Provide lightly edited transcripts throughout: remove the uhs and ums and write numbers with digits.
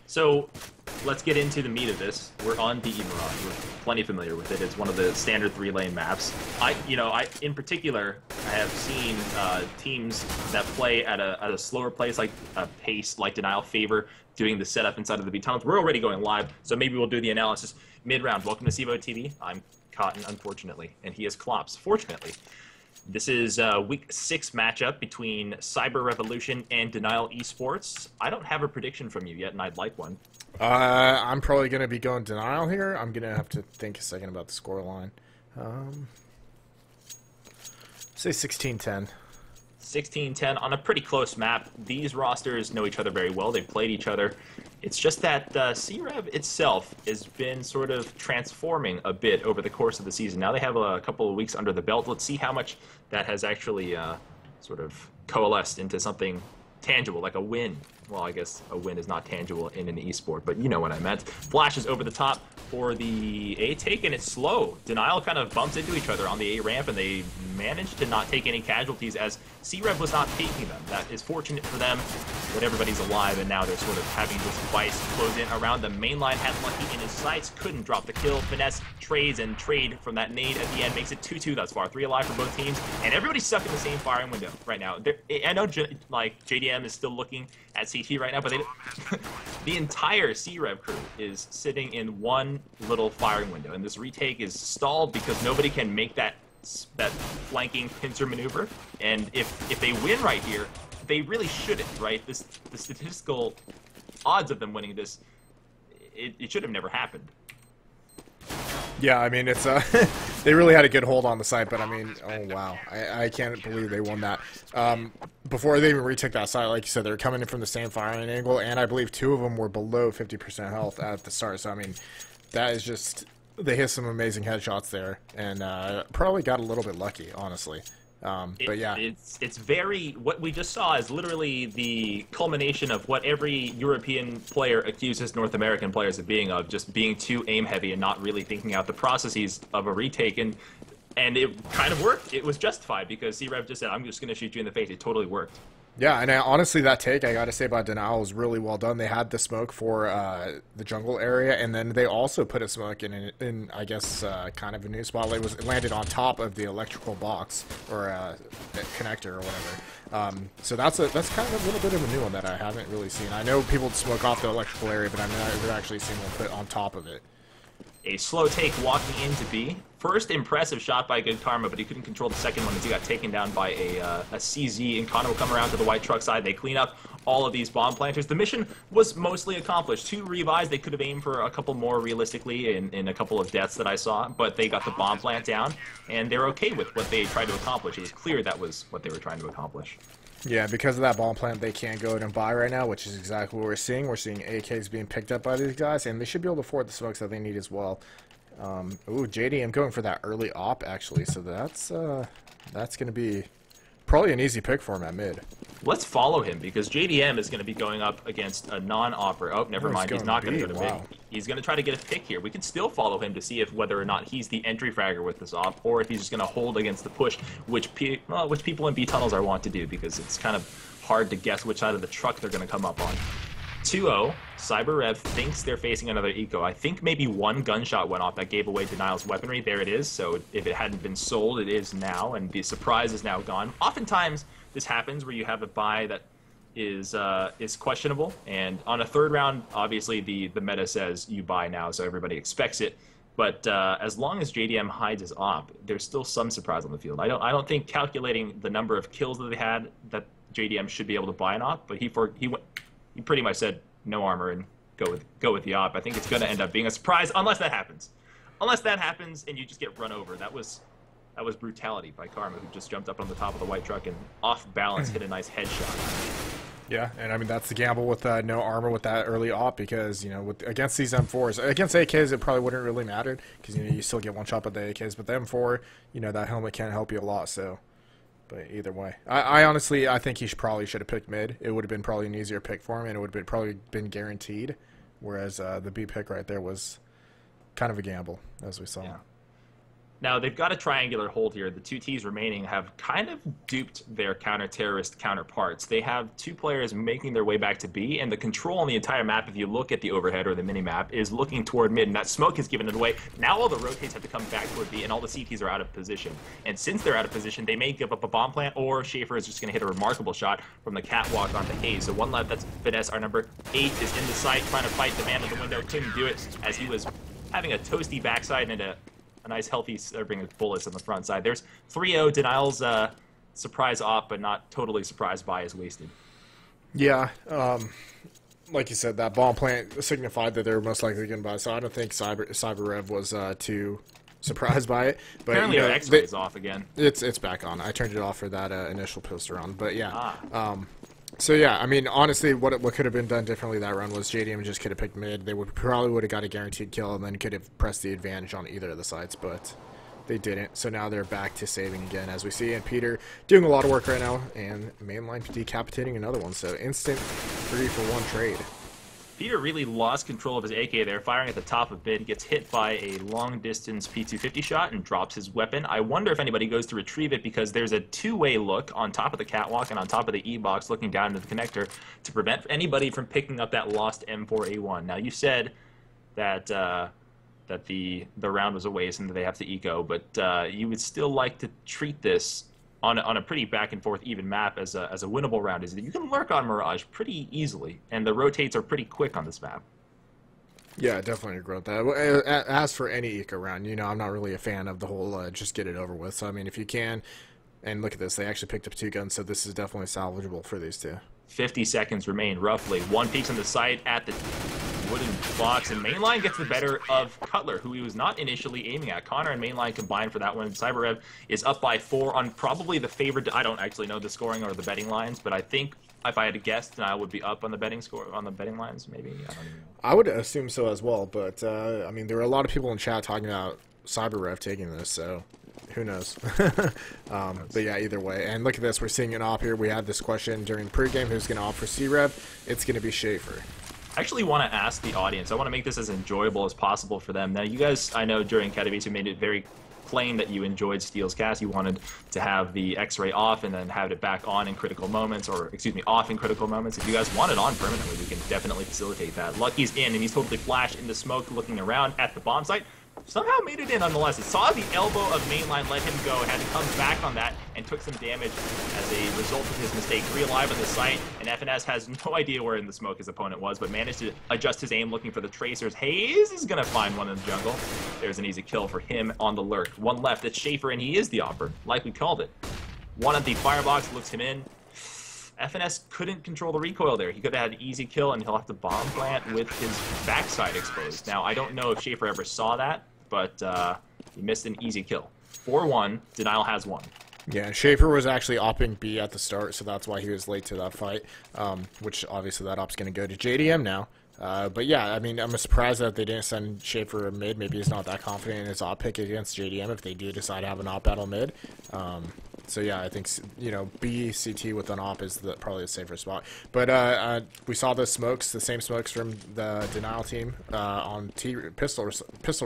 So let's get into the meat of this. We're on the Mirage. We're plenty familiar with it. It's one of the standard 3-lane maps. In particular, I have seen teams that play at a slower pace, like a pace like Denial favor doing the setup inside of the B tunnels. We're already going live, so maybe we'll do the analysis mid-round. Welcome to CEVO TV. I'm Cotton, unfortunately, and he is Klops, fortunately. This is a Week 6 matchup between CyberRevolution and Denial Esports. I don't have a prediction from you yet, and I'd like one. I'm probably going to be going Denial here. I'm going to have to think a second about the scoreline. Say 16-10. 16-10 on a pretty close map. These rosters know each other very well. They've played each other. It's just that CREV itself has been sort of transforming a bit over the course of the season. Now they have a couple of weeks under the belt. Let's see how much that has actually sort of coalesced into something tangible, like a win. Well, I guess a win is not tangible in an esport, but you know what I meant. Flashes over the top for the A take, and it's slow. Denial kind of bumps into each other on the A ramp, and they managed to not take any casualties as CREV was not taking them. That is fortunate for them, but everybody's alive, and now they're sort of having this vice close in around them. Mainline had Lucky in his sights, couldn't drop the kill. Finesse trades and trade from that nade at the end makes it 2-2 thus far. 3 alive for both teams, and everybody's stuck in the same firing window right now. I know JDM is still looking at CT right now, but the entire CREV crew is sitting in one little firing window, and this retake is stalled because nobody can make that flanking pincer maneuver. And if they win right here, they really shouldn't, right? The statistical odds of them winning this, it should have never happened. Yeah, I mean, it's they really had a good hold on the site, but I mean, oh wow, I can't believe they won that. Before they even retook that site, like you said, they're coming in from the same firing angle, and I believe 2 of them were below 50% health at the start. So I mean, that is just, they hit some amazing headshots there, and probably got a little bit lucky, honestly. But yeah, it's very, what we just saw is literally the culmination of what every European player accuses North American players of being, just being too aim heavy and not really thinking out the processes of a retake. And it kind of worked. It was justified because CREV just said, I'm just going to shoot you in the face. It totally worked. Yeah, and honestly, that take, I gotta say, by Denial was really well done. They had the smoke for the jungle area, and then they also put a smoke in I guess, kind of a new spot. It landed on top of the electrical box, or connector, or whatever. So that's kind of a little bit of a new one that I haven't really seen. I know people smoke off the electrical area, but I've never actually seen one put on top of it. A slow take walking into B. First impressive shot by Good Karma, but he couldn't control the second one as he got taken down by a CZ, and Connor will come around to the white truck side. They clean up all of these bomb planters. The mission was mostly accomplished. 2 revives. They could have aimed for a couple more realistically in a couple of deaths that I saw, but they got the bomb plant down, and they're okay with what they tried to accomplish. It was clear that was what they were trying to accomplish. Yeah, because of that bomb plant, they can't go and buy right now, which is exactly what we're seeing. We're seeing AKs being picked up by these guys, and they should be able to afford the smokes that they need as well. Ooh, JDM going for that early op, actually, so that's going to be probably an easy pick for him at mid. Let's follow him, because JDM is going to be going up against a non-opper. Oh, never mind, he's not going to go to mid. He's going to try to get a pick here. We can still follow him to see if whether or not he's the entry fragger with this op, or if he's just going to hold against the push, which people in B tunnels are wont to do, because it's kind of hard to guess which side of the truck they're going to come up on. 2-0, CyberRev thinks they're facing another eco. I think maybe one gunshot went off that gave away Denial's weaponry. There it is. So if it hadn't been sold, it is now, and the surprise is now gone. Oftentimes, this happens where you have a buy that is questionable, and on a 3rd round, obviously the meta says you buy now, so everybody expects it. But as long as JDM hides his op, there's still some surprise on the field. I don't think calculating the number of kills that they had that JDM should be able to buy an op, but he pretty much said no armor and go with the op. I think it's going to end up being a surprise unless that happens. Unless that happens and you just get run over. That was brutality by Karma, who just jumped up on the top of the white truck and off balance hit a nice headshot. Yeah, and I mean that's the gamble with no armor with that early op, because against these M4s, against AKs it probably wouldn't really matter, because you still get one shot with the AKs, but the M4, that helmet can help you a lot. So. But either way, I honestly, I think he probably should have picked mid. It would have been probably an easier pick for him, and it would have probably been guaranteed. Whereas the B pick right there was kind of a gamble, as we saw. Yeah. Now, they've got a triangular hold here. The two Ts remaining have kind of duped their counter-terrorist counterparts. They have two players making their way back to B, and the control on the entire map, if you look at the overhead or the mini-map, is looking toward mid, and that smoke has given it away. Now all the rotates have to come back toward B, and all the CTs are out of position. And since they're out of position, they may give up a bomb plant, or Schaefer is just going to hit a remarkable shot from the catwalk onto Hayes. So one left, that's Finesse. Our number 8 is in the site, trying to fight the man in the window. Couldn't do it, as he was having a toasty backside and a nice healthy serving of bullets on the front side. There's 3-0. Denial's surprise off, but not totally surprised by is wasted. Yeah, like you said, that bomb plant signified that they were most likely going to buy, so I don't think CyberRev was too surprised by it. But apparently our X-ray is off again. It's back on. I turned it off for that initial poster run, but yeah. So yeah, I mean, honestly, what could have been done differently that run was JDM just could have picked mid. They probably would have got a guaranteed kill and then could have pressed the advantage on either of the sides, but they didn't. So now they're back to saving again, as we see. And Peter doing a lot of work right now, and mainline decapitating another one. So instant 3-for-1 trade. Peter really lost control of his AK there, firing at the top of mid, gets hit by a long-distance P250 shot and drops his weapon. I wonder if anybody goes to retrieve it, because there's a two-way look on top of the catwalk and on top of the E-box looking down into the connector to prevent anybody from picking up that lost M4A1. Now, you said that the round was a waste and that they have to eco, but you would still like to treat this on a pretty back and forth even map as a winnable round. Is that you can lurk on Mirage pretty easily, and the rotates are pretty quick on this map. Yeah, definitely agree with that. As for any eco round, you know, I'm not really a fan of the whole just get it over with. So I mean, if you can, and look at this, they actually picked up 2 guns, so this is definitely salvageable for these two. 50 seconds remain roughly. One peeks on the site at the wooden box, and Mainline gets the better of Cutler, who he was not initially aiming at. Connor and Mainline combined for that one. CyberRev is up by 4 on probably the favorite. I don't actually know the scoring or the betting lines, but I think if I had to guess, then I would be up on the betting score on the betting lines. Maybe I don't even know. I would assume so as well, but I mean, there were a lot of people in chat talking about CyberRev taking this, so who knows? But yeah, either way. And look at this, we're seeing an op here. We had this question during pregame, who's going to opt for CRev? It's going to be Schaefer. I actually want to ask the audience. I want to make this as enjoyable as possible for them. Now, you guys, I know during Katowice made it very plain that you enjoyed Steel's cast. You wanted to have the X-ray off and then have it back on in critical moments, or excuse me, off in critical moments. If you guys want it on permanently, we can definitely facilitate that. Lucky's in, and he's totally flashed into smoke, looking around at the bomb site. Somehow made it in nonetheless. It saw the elbow of Mainline, let him go, had to come back on that, and took some damage as a result of his mistake. 3 alive on the site, and FNS has no idea where in the smoke his opponent was, but managed to adjust his aim looking for the tracers. Hayes is going to find one in the jungle. There's an easy kill for him on the lurk. One left, it's Schaefer, and he is the opper, like we called it. One at the firebox, looks him in. FNS couldn't control the recoil there. He could have had an easy kill, and he'll have to bomb plant with his backside exposed. Now, I don't know if Schaefer ever saw that, but he missed an easy kill. 4-1, Denial has 1. Yeah, Schaefer was actually opping B at the start, so that's why he was late to that fight, which obviously that op's going to go to JDM now. But yeah, I mean, I'm surprised that they didn't send Schaefer a mid. Maybe he's not that confident in his op pick against JDM if they do decide to have an op battle mid. So yeah, I think, you know, B, CT with an op is probably the safer spot. But we saw the smokes, the same smokes from the Denial team on pistol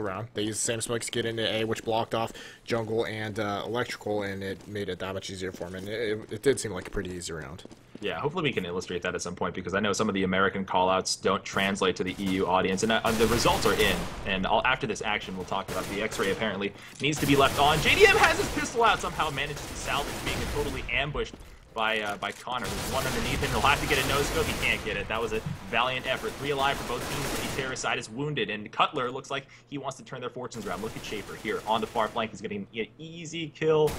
round. They used the same smokes to get into A, which blocked off jungle and electrical, and it made it that much easier for him. And it did seem like a pretty easy round. Yeah, hopefully we can illustrate that at some point, because I know some of the American callouts don't translate to the EU audience, and the results are in. And after this action, we'll talk about the X-ray apparently needs to be left on. JDM has his pistol out, somehow manages to salvage being totally ambushed by Connor. There's one underneath him. He'll have to get a no-scope. He can't get it. That was a valiant effort. 3 alive for both teams. The terrorist side is wounded, and Cutler looks like he wants to turn their fortunes around. Look at Schaefer here on the far flank. He's getting an easy kill.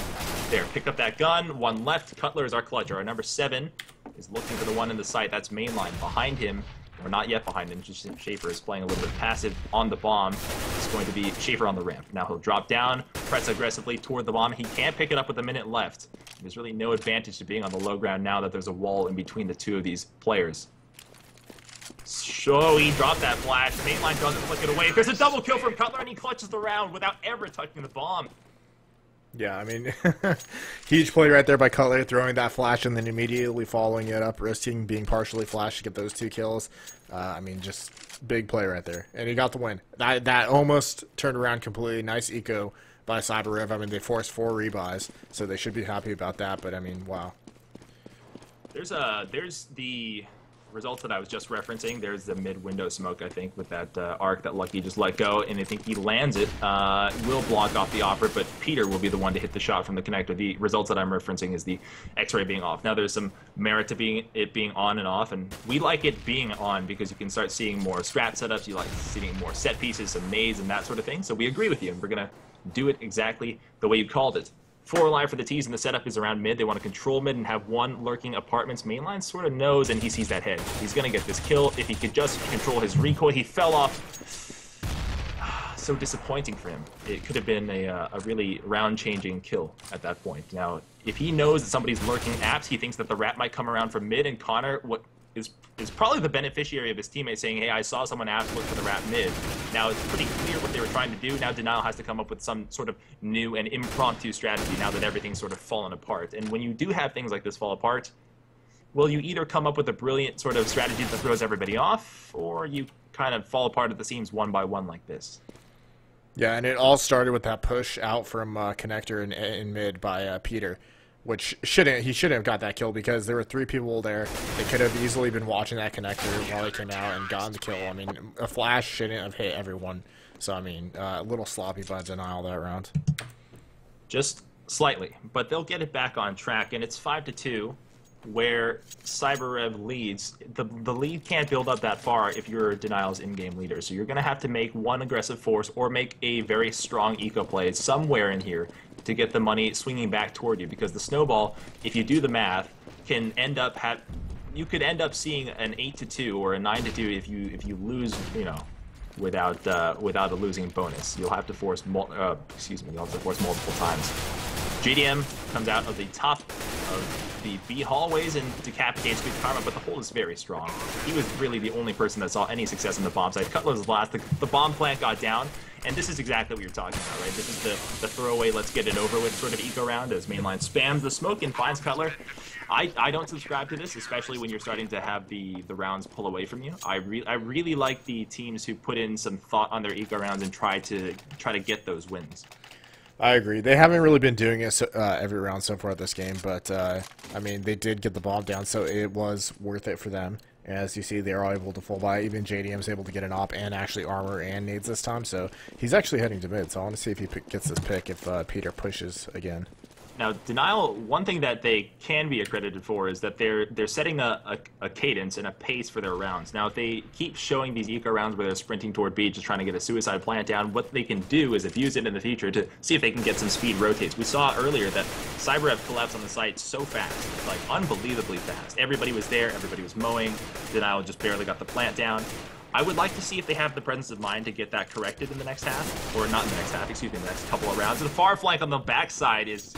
There, pick up that gun. 1 left. Cutler is our clutcher. Our number 7 is looking for the one in the site. That's Mainline. Behind him, or not yet behind him, just Schaefer is playing a little bit passive on the bomb. It's going to be Schaefer on the ramp. Now he'll drop down, press aggressively toward the bomb. He can't pick it up with a minute left. There's really no advantage to being on the low ground now that there's a wall in between the two of these players. So he dropped that flash. Mainline doesn't flick it away. There's a double kill from Cutler, and he clutches the round without ever touching the bomb. Yeah, I mean, huge play right there by Cutler, throwing that flash and then immediately following it up, risking being partially flashed to get those 2 kills. I mean, just big play right there. And he got the win. That almost turned around completely. Nice eco by CyberRev. I mean, they forced 4 rebuys, so they should be happy about that. But I mean, wow. There's the results that I was just referencing. There's the mid-window smoke, I think, with that arc that Lucky just let go, and I think he lands it. Will block off the offer, but Peter will be the one to hit the shot from the connector. The results that I'm referencing is the X-ray being off. Now, there's some merit to it being on and off, and we like it being on because you can start seeing more strat setups. You like seeing more set pieces, some nades, and that sort of thing. So we agree with you, and we're going to do it exactly the way you called it. 4 alive for the T's, and the setup is around mid. They want to control mid and have 1 lurking apartments. Mainline sort of knows, and he sees that head. He's going to get this kill. If he could just control his recoil, he fell off. So disappointing for him. It could have been a really round-changing kill at that point. Now, if he knows that somebody's lurking apps, he thinks that the rat might come around from mid, and Connor, what is probably the beneficiary of his teammate saying, hey, I saw someone apps look for the rat mid. Now, it's pretty clear what they were trying to do. Now, Denial has to come up with some sort of new and impromptu strategy now that everything's sort of fallen apart. And when you do have things like this fall apart, well, you either come up with a brilliant sort of strategy that throws everybody off, or you kind of fall apart at the seams one by one like this. Yeah, and it all started with that push out from connector in mid by Peter, which he shouldn't have got that kill because there were 3 people there. They could have easily been watching that connector while he came out and gotten the kill. I mean, a flash shouldn't have hit everyone. So, I mean, a little sloppy by Denial that round. Just slightly, but they'll get it back on track, and it's 5-2, where CyberRev leads. The lead can't build up that far if you're Denial's in-game leader, so you're going to have to make one aggressive force or make a very strong eco play somewhere in here to get the money swinging back toward you, because the snowball, if you do the math, can end up you could end up seeing an 8-2 or a 9-2 if you lose, you know, without a losing bonus. You'll have to force multiple times. JDM comes out of the top of the B hallways and decapitates Good Karma, but the hold is very strong. He was really the only person that saw any success in the bomb site. Cutler was last. The bomb plant got down, and this is exactly what you're talking about, right? This is the throwaway, let's get it over with sort of eco round as Mainline spams the smoke and finds Cutler. I don't subscribe to this, especially when you're starting to have the rounds pull away from you. I really like the teams who put in some thought on their eco rounds and try to get those wins. I agree. They haven't really been doing it every round so far this game, but I mean, they did get the bomb down, so it was worth it for them. As you see, they're all able to full buy. Even JDM's able to get an op and actually armor and nades this time, so he's actually heading to mid. So I want to see if he gets this pick if Peter pushes again. Now, Denial, one thing that they can be accredited for is that they're setting a cadence and a pace for their rounds. Now, if they keep showing these eco rounds where they're sprinting toward B, just trying to get a suicide plant down, what they can do is abuse it in the future to see if they can get some speed rotates. We saw earlier that CyberRev collapsed on the site so fast, like unbelievably fast. Everybody was there, everybody was mowing. Denial just barely got the plant down. I would like to see if they have the presence of mind to get that corrected in the next half, or not in the next half, excuse me, the next couple of rounds. And the far flank on the backside is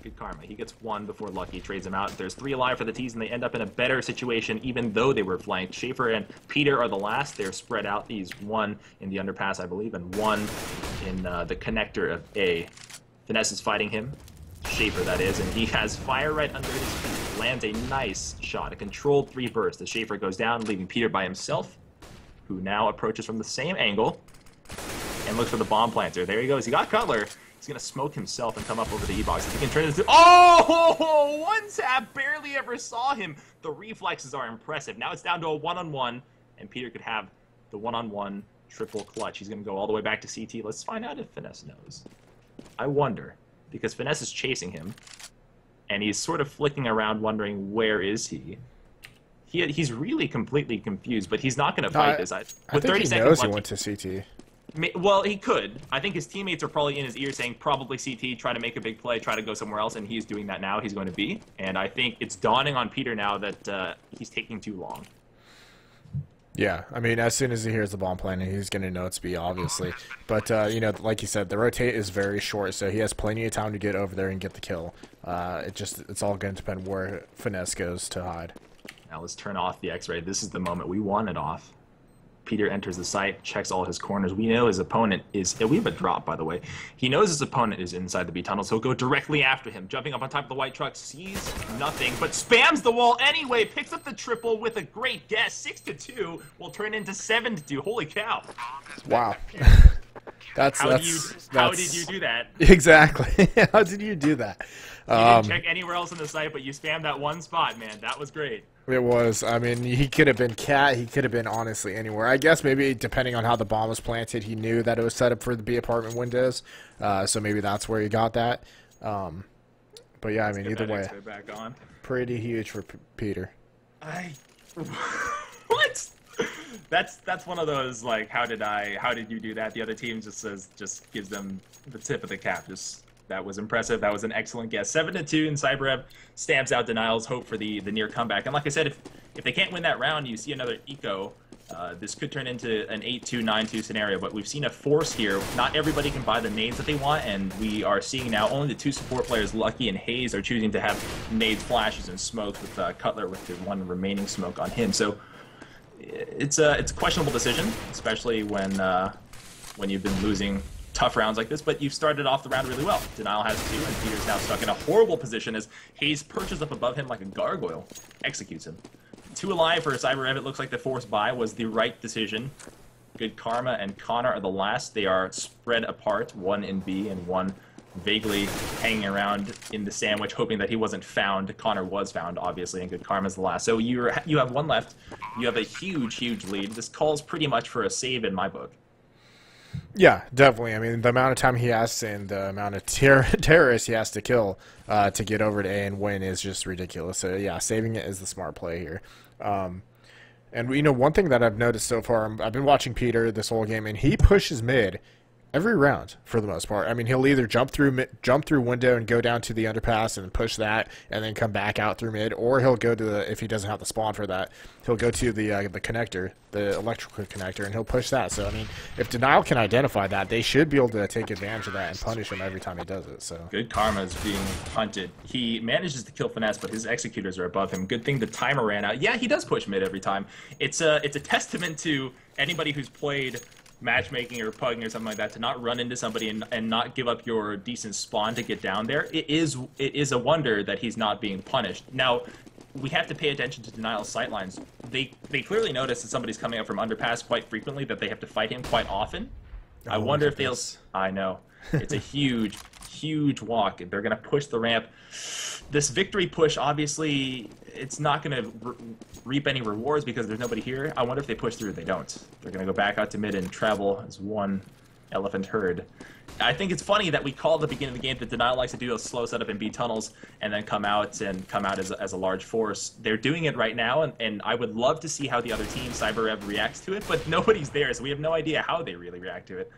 Good Karma. He gets 1 before Lucky trades him out. There's 3 alive for the T's, and they end up in a better situation even though they were flanked. Schaefer and Peter are the last. They're spread out. He's 1 in the underpass, I believe, and 1 in the connector of A. Finesse is fighting him. Schaefer, that is, and he has fire right under his feet. Lands a nice shot, a controlled 3 burst. The Schaefer goes down, leaving Peter by himself, who now approaches from the same angle and looks for the bomb planter. There he goes. He got Cutler. He's going to smoke himself and come up over the E-box. If he can turn this... Oh! One tap! Barely ever saw him. The reflexes are impressive. Now it's down to a one-on-one, and Peter could have the one-on-one triple clutch. He's going to go all the way back to CT. Let's find out if Finesse knows. I wonder, because Finesse is chasing him, and he's sort of flicking around wondering where is he. He's really completely confused, but he's not going to fight this. I think he knows he went to CT. Well, he could. I think his teammates are probably in his ear saying, probably CT, try to make a big play, try to go somewhere else, and he's doing that now. He's going to B. And I think it's dawning on Peter now that he's taking too long. Yeah, I mean, as soon as he hears the bomb planting, he's going to know it's B, obviously. But, you know, like you said, the rotate is very short, so he has plenty of time to get over there and get the kill. It's all going to depend where Finesse goes to hide. Now let's turn off the X-ray. This is the moment we want it off. Peter enters the site, checks all his corners. We know his opponent is... We have a drop, by the way. He knows his opponent is inside the B tunnel, so he'll go directly after him. Jumping up on top of the white truck, sees nothing, but spams the wall anyway. Picks up the triple with a great guess. 6-2 will turn into 7-2. Holy cow. Wow. How did you do that? Exactly. How did you do that? You didn't check anywhere else on the site, but you spammed that one spot, man. That was great. It was. I mean, he could have been cat. He could have been honestly anywhere. I guess maybe depending on how the bomb was planted, he knew that it was set up for the B apartment windows. So maybe that's where he got that. But yeah, I mean, either way, back on. Pretty huge for Peter. What? That's one of those like, how did you do that? The other team just gives them the tip of the cap. That was impressive. That was an excellent guess. 7-2, and CyberRev stamps out Denial's hope for the near comeback. And like I said, if they can't win that round, you see another eco. This could turn into an 8-2, 9-2 scenario, but we've seen a force here. Not everybody can buy the nades that they want, and we are seeing now only the two support players, Lucky and Hayes, are choosing to have nades, flashes, and smokes with Cutler with the one remaining smoke on him. So it's a questionable decision, especially when you've been losing tough rounds like this, but you've started off the round really well. Denial has 2, and Peter's now stuck in a horrible position as Hayes perches up above him like a gargoyle, executes him. 2 alive for CyberRev. It looks like the forced buy was the right decision. Good Karma and Connor are the last. They are spread apart, one in B and one vaguely hanging around in the sandwich, hoping that he wasn't found. Connor was found, obviously, and Good Karma's the last. So you have one left. You have a huge, huge lead. This calls pretty much for a save in my book. Yeah, definitely. I mean, the amount of time he has and the amount of terrorists he has to kill to get over to A and win is just ridiculous. So, yeah, saving it is the smart play here. And, you know, one thing that I've noticed so far, I've been watching Peter this whole game, and he pushes mid every round for the most part. I mean, he'll either jump through window and go down to the underpass and push that and then come back out through mid, or he'll go to the, if he doesn't have the spawn for that, he'll go to the connector, the electrical connector, and he'll push that. So, I mean, if Denial can identify that, they should be able to take advantage of that and punish him every time he does it. So Good Karma is being hunted. He manages to kill Finesse, but his executors are above him. Good thing the timer ran out. Yeah, he does push mid every time. It's a testament to anybody who's played matchmaking or pugging or something like that to not run into somebody and not give up your decent spawn to get down there. It is a wonder that he's not being punished. Now, we have to pay attention to Denial's sightlines. They clearly notice that somebody's coming up from underpass quite frequently, that they have to fight him quite often. I wonder if they'll... I know. It's a huge, huge walk. They're going to push the ramp. This victory push, obviously, it's not going to reap any rewards because there's nobody here. I wonder if they push through. They don't. They're going to go back out to mid and travel as one elephant herd. I think it's funny that we call at the beginning of the game that Denial likes to do a slow setup in B tunnels and then come out as a large force. They're doing it right now, and I would love to see how the other team, CyberRev, reacts to it, but nobody's there, so we have no idea how they really react to it.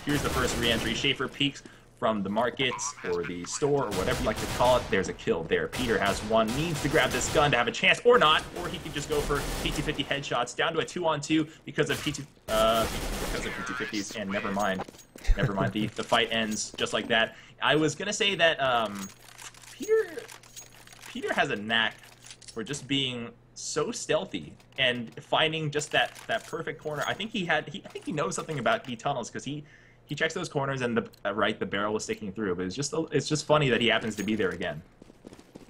Here's the first re-entry. Schaefer peeks from the market or the store or whatever you like to call it. There's a kill there. Peter has one, needs to grab this gun to have a chance, or not, or he could just go for PT-50 headshots down to a 2-on-2 because of PT-50s, and never mind, the fight ends just like that. I was gonna say that Peter has a knack for just being so stealthy and finding just that perfect corner. I think he knows something about B tunnels because he checks those corners and the barrel was sticking through. But it's just funny that he happens to be there again.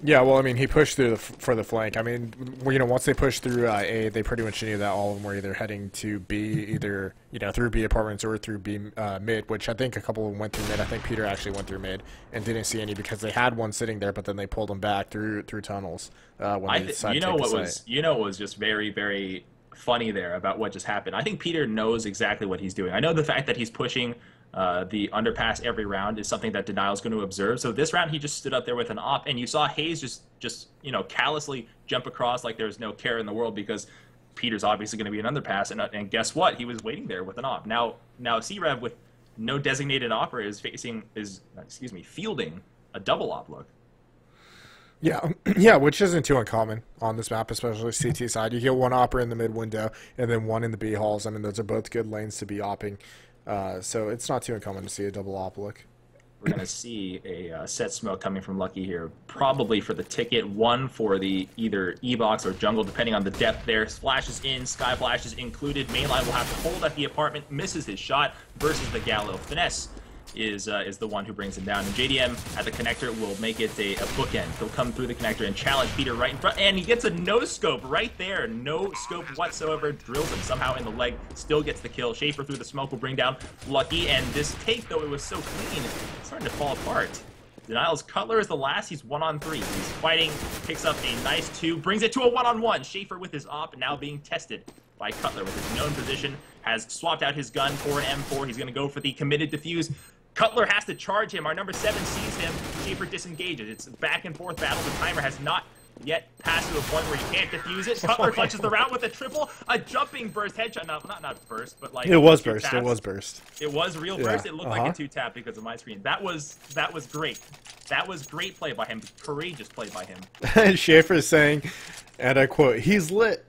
Yeah, well, I mean, he pushed through for the flank. I mean, you know, once they pushed through A, they pretty much knew that all of them were either heading to B, either, you know, through B apartments or through B mid, which I think a couple of them went through mid. I think Peter actually went through mid and didn't see any because they had one sitting there, but then they pulled him back through tunnels when they decided to take the site. You know what was just very, very funny there about what just happened? I think Peter knows exactly what he's doing. I know the fact that he's pushing the underpass every round is something that Denial's going to observe. So this round he just stood up there with an op, and you saw Hayes just you know, callously jump across like there's no care in the world because Peter's obviously going to be an underpass, and guess what? He was waiting there with an op. Now CRev with no designated operator is fielding a double op look. Yeah, yeah, which isn't too uncommon on this map, especially CT side. You get one opera in the mid window and then one in the B halls. I mean, those are both good lanes to be opping. So it's not too uncommon to see a double op look. We're going to see a set smoke coming from Lucky here, probably for the ticket, one for the either E-box or jungle, depending on the depth there. Flashes in, sky flashes included. Mainline will have to hold at the apartment, misses his shot versus the Gallo. Finesse is the one who brings him down. And JDM at the connector will make it a bookend. He'll come through the connector and challenge Peter right in front, and he gets a no-scope right there. No scope whatsoever, drills him somehow in the leg, still gets the kill. Schaefer through the smoke will bring down Lucky, and this take, though it was so clean, it's starting to fall apart. Denial's Cutler is the last. He's 1-on-3. He's fighting, picks up a nice 2, brings it to a 1-on-1. Schaefer with his op, now being tested by Cutler with his known position, has swapped out his gun for an M4. He's going to go for the committed defuse. Cutler has to charge him. Our number 7 sees him. Schaefer disengages. It's a back-and-forth battle. The timer has not yet passed to a point where he can't defuse it. Cutler clutches the round with a triple. A jumping burst headshot. No, not burst, but like... It was burst. Taps. It was burst. It was real burst. It looked like a 2-tap because of my screen. That was great. That was great play by him. Courageous play by him. Schaefer is saying, and I quote, "He's lit."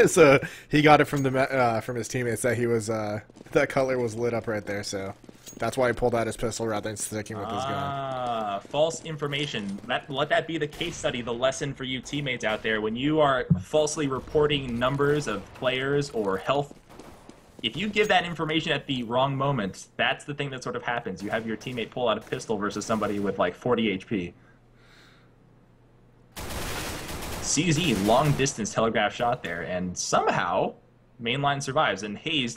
So he got it from his teammates that he was that Cutler was lit up right there. So that's why he pulled out his pistol rather than sticking with his gun. False information. Let that be the case study, the lesson for you teammates out there. When you are falsely reporting numbers of players or health, if you give that information at the wrong moment, that's the thing that sort of happens. You have your teammate pull out a pistol versus somebody with like 40 HP. CZ, long distance telegraph shot there, and somehow mainline survives, and Hayes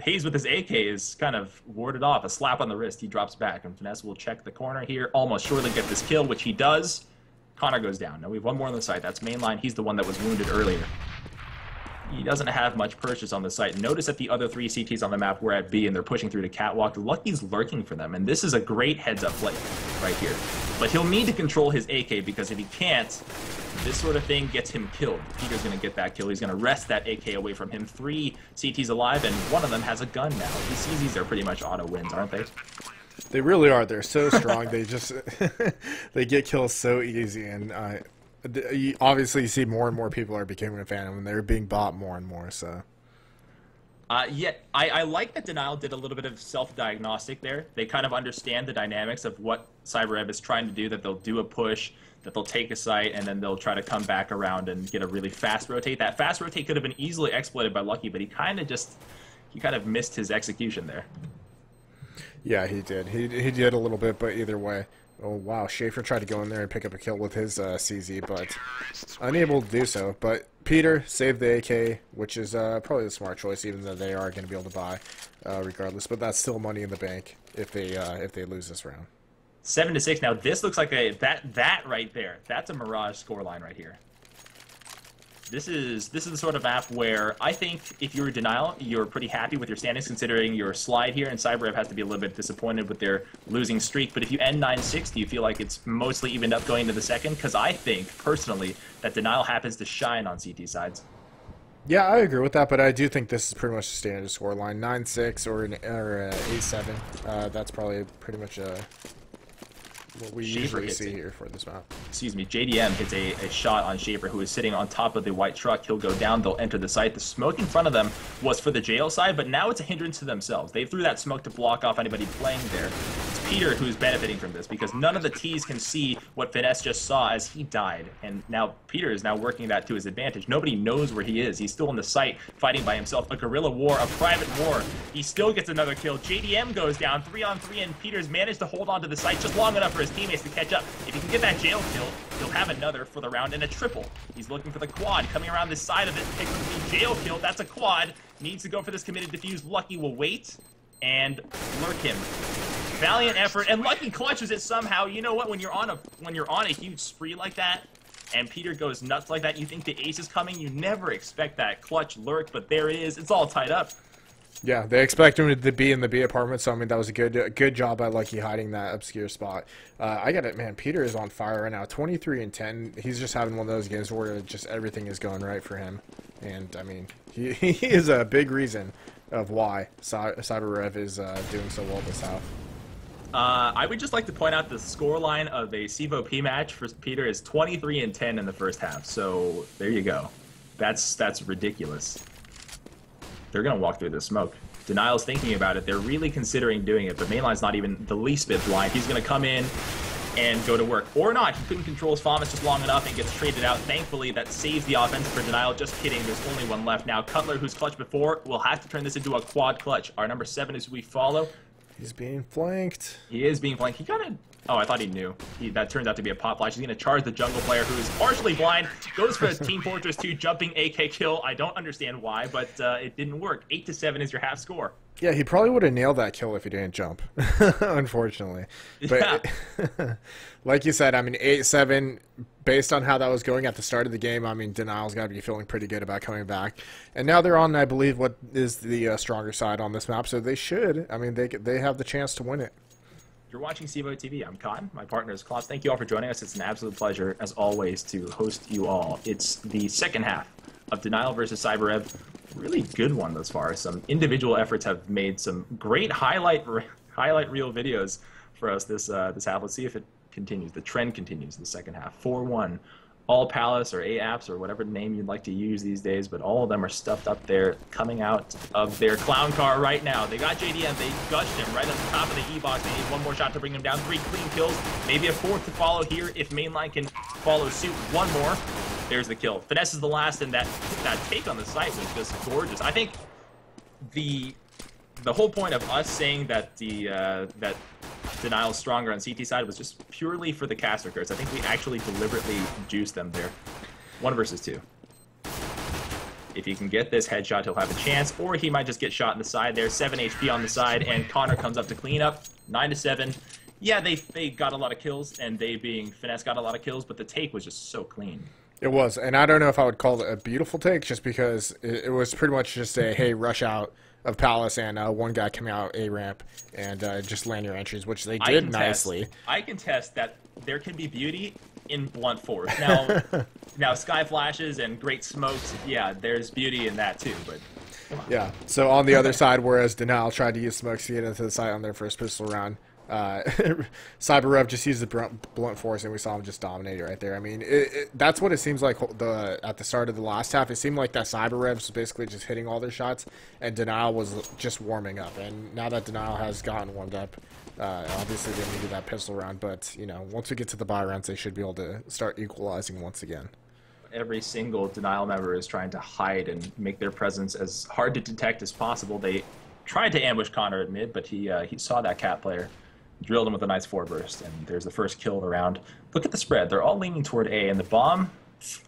Hayes with his AK is kind of warded off. A slap on the wrist, he drops back, and Finesse will check the corner here, almost surely get this kill, which he does. Connor goes down. Now we have one more on the site. That's mainline. He's the one that was wounded earlier. He doesn't have much purchase on the site. Notice that the other 3 CTs on the map were at B, and they're pushing through to Catwalk. Lucky's lurking for them, and this is a great heads-up play right here. But he'll need to control his AK, because if he can't, this sort of thing gets him killed. Peter's going to get that kill. He's going to wrest that AK away from him. 3 CTs alive, and one of them has a gun now. These CZs are pretty much auto wins, aren't they? They really are. They're so strong. They just they get kills so easy, and you obviously see more and more people are becoming a fan of them, and they're being bought more and more. So, yet I like that Denial did a little bit of self-diagnostic there. They kind of understand the dynamics of what CyberRev is trying to do. That they'll do a push, that they'll take a site, and then they'll try to come back around and get a really fast rotate. That fast rotate could have been easily exploited by Lucky, but he kind of missed his execution there. Yeah, he did. He did a little bit, but either way. Oh, wow. Schaefer tried to go in there and pick up a kill with his CZ, but unable to do so. But Peter saved the AK, which is probably the smart choice, even though they are going to be able to buy regardless. But that's still money in the bank if they lose this round. 7-6. Now, this looks like that right there. That's a Mirage scoreline right here. This is the sort of map where I think if you're Denial, you're pretty happy with your standings considering your slide here, and CyberRev has to be a little bit disappointed with their losing streak. But if you end 9-6, do you feel like it's mostly evened up going into the second? Because I think, personally, that Denial happens to shine on CT sides. Yeah, I agree with that, but I do think this is pretty much the standard scoreline. 9-6 or 8-7. That's probably pretty much what we usually see here for this map. Excuse me, JDM hits a shot on Schaefer, who is sitting on top of the white truck. He'll go down, they'll enter the site. The smoke in front of them was for the jail side, but now it's a hindrance to themselves. They threw that smoke to block off anybody playing there. It's Peter who's benefiting from this, because none of the T's can see what Finesse just saw as he died. And now Peter is now working that to his advantage. Nobody knows where he is. He's still in the site, fighting by himself. A guerrilla war, a private war. He still gets another kill. JDM goes down, 3-on-3, and Peter's managed to hold on to the site just long enough for his teammates to catch up. If he can get that jail kill, he'll have another for the round and a triple. He's looking for the quad, coming around this side of it, picks up the jail kill. That's a quad. Needs to go for this committed defuse. Lucky will wait and lurk him. Valiant effort, and Lucky clutches it somehow. You know what? When you're on a huge spree like that, and Peter goes nuts like that, you think the ace is coming. You never expect that clutch lurk, but there it is. It's all tied up. Yeah, they expect him to be in the B apartment, so I mean that was a good job by Lucky hiding that obscure spot. I got it, man. Peter is on fire right now, 23-10. He's just having one of those games where just everything is going right for him, and I mean he is a big reason of why CyberRev is doing so well this half. I would just like to point out the scoreline of a CEVO-P match for Peter is 23-10 in the first half. So there you go. That's ridiculous. They're going to walk through the smoke. Denial's thinking about it. They're really considering doing it, but Mainline's not even the least bit blind. He's going to come in and go to work. Or not. He couldn't control his FOMS just long enough and gets traded out. Thankfully, that saves the offense for Denial. Just kidding. There's only one left now. Cutler, who's clutched before, will have to turn this into a quad clutch. Our number 7 is who we follow. He's being flanked. He is being flanked. He got it. Oh, I thought he knew. That turns out to be a pop flash. He's going to charge the jungle player who is partially blind. Goes for a Team Fortress 2 jumping AK kill. I don't understand why, but it didn't work. 8-7 is your half score. Yeah, he probably would have nailed that kill if he didn't jump, unfortunately. But Yeah. like you said, I mean, 8-7, based on how that was going at the start of the game, I mean, Denial's got to be feeling pretty good about coming back. And now they're on, I believe, what is the stronger side on this map, so they should. I mean, they have the chance to win it. You're watching CEVO TV. I'm Cotton. My partner is Klaus. Thank you all for joining us. It's an absolute pleasure, as always, to host you all. It's the second half of Denial versus CyberRev. Really good one thus far. Some individual efforts have made some great highlight reel videos for us this half. Let's see if it continues. The trend continues the second half. 4-1. All Palace or A-Apps or whatever name you'd like to use these days, but all of them are stuffed up there, coming out of their clown car right now. They got JDM, they gushed him right at the top of the E-box. They need one more shot to bring him down. 3 clean kills, maybe a 4th to follow here if Mainline can follow suit. One more. There's the kill. Finesse is the last, and that take on the site was just gorgeous. I think the whole point of us saying that that Denial's stronger on CT side was just purely for the caster curse. I think we actually deliberately juiced them there. 1 versus 2. If he can get this headshot, he'll have a chance, or he might just get shot in the side there. 7 HP on the side, and Connor comes up to clean up. 9-7. Yeah, they got a lot of kills, and they being Finesse got a lot of kills, but the take was just so clean. It was, and I don't know if I would call it a beautiful take, just because it was pretty much just a, hey, rush out of Palace and one guy coming out A ramp and just land your entries, which they did nicely. I can test that there can be beauty in blunt force. Now, now sky flashes and great smokes, yeah, there's beauty in that too. But come on. Yeah. So on the other side, whereas Denial tried to use smokes to get into the site on their first pistol round, CyberRev just used the blunt force, and we saw him just dominate it right there. I mean, that's what it seems like at the start of the last half. It seemed like that CyberRev was basically just hitting all their shots, and Denial was just warming up. And now that Denial has gotten warmed up, obviously they needed that pistol round. But, you know, once we get to the buy rounds, they should be able to start equalizing once again. Every single Denial member is trying to hide and make their presence as hard to detect as possible. They tried to ambush Connor at mid, but he saw that cat player. Drilled him with a nice 4 burst, and there's the first kill of the round. Look at the spread. They're all leaning toward A, and the bomb,